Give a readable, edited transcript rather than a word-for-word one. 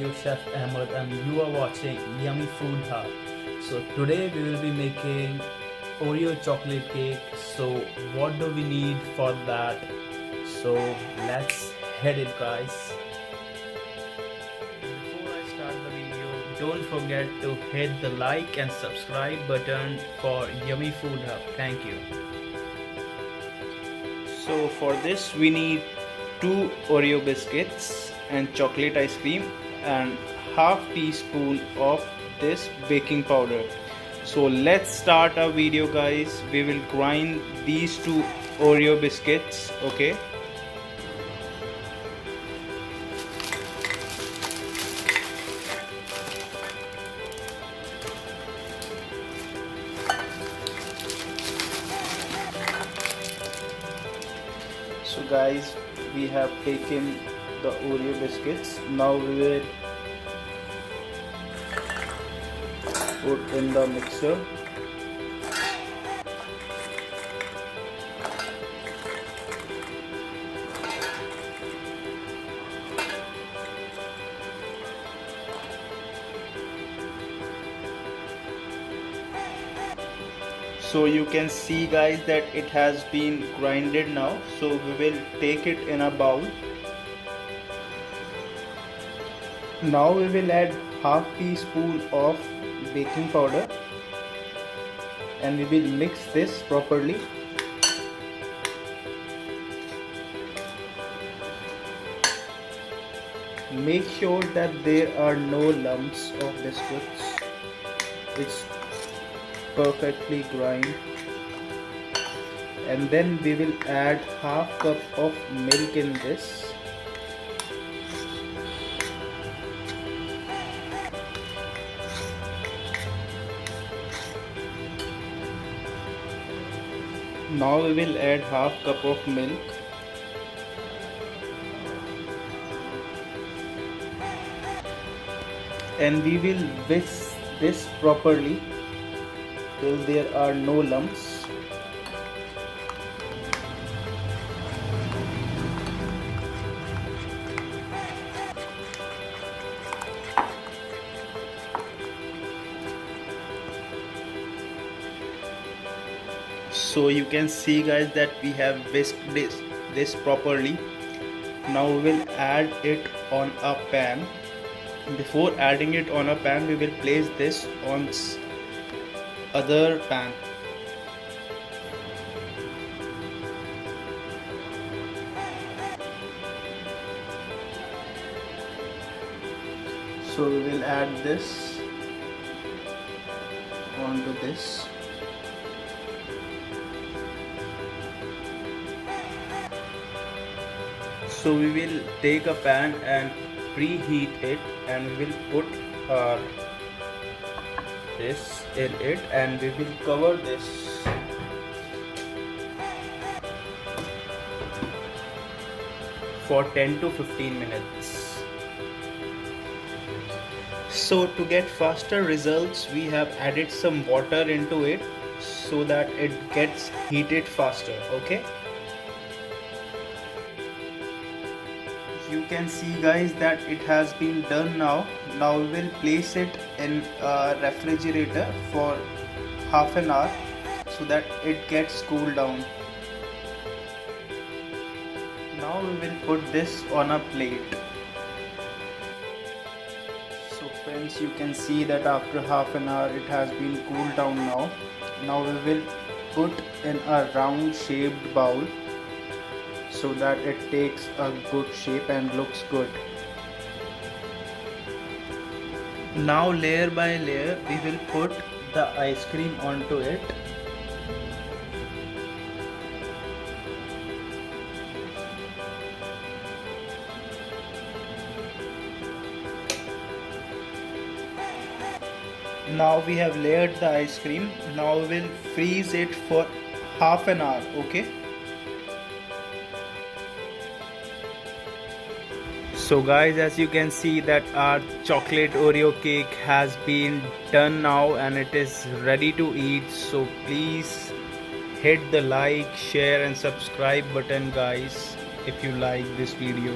your chef Ahmed and you are watching Yummy Food Hub. So today we will be making Oreo chocolate cake. So what do we need for that? So let's head it, guys. Before I start the video, don't forget to hit the like and subscribe button for Yummy Food Hub. Thank you. So for this we need 2 Oreo biscuits and chocolate ice cream and half teaspoon of this baking powder. So let's start our video, guys. We will grind these 2 Oreo biscuits, okay? So guys, we have taken the Oreo biscuits. Now we will put in the mixer. So you can see, guys, that it has been grinded now. So we will take it in a bowl. Now we will add half teaspoon of baking powder and we will mix this properly. Make sure that there are no lumps of biscuits. It's perfectly grind, and then we will add half cup of milk in this. Now we will add half cup of milk. And we will whisk this properly till there are no lumps. So you can see, guys, that we have whisked this properly. Now we will add it on a pan. Before adding it on a pan, we will place this on other pan. So we will add this onto this. So we will take a pan and preheat it, and we will put this in it, and we will cover this for 10 to 15 minutes. So to get faster results, we have added some water into it so that it gets heated faster, okay? You can see, guys, that it has been done now. Now we will place it in a refrigerator for half an hour so that it gets cooled down. Now we will put this on a plate. So friends, you can see that after half an hour it has been cooled down now. Now we will put in a round shaped bowl so that it takes a good shape and looks good. Now layer by layer we will put the ice cream onto it. Now we have layered the ice cream. Now we will freeze it for half an hour, okay? So guys, as you can see that our chocolate Oreo cake has been done now and it is ready to eat. So please hit the like, share and subscribe button, guys, if you like this video.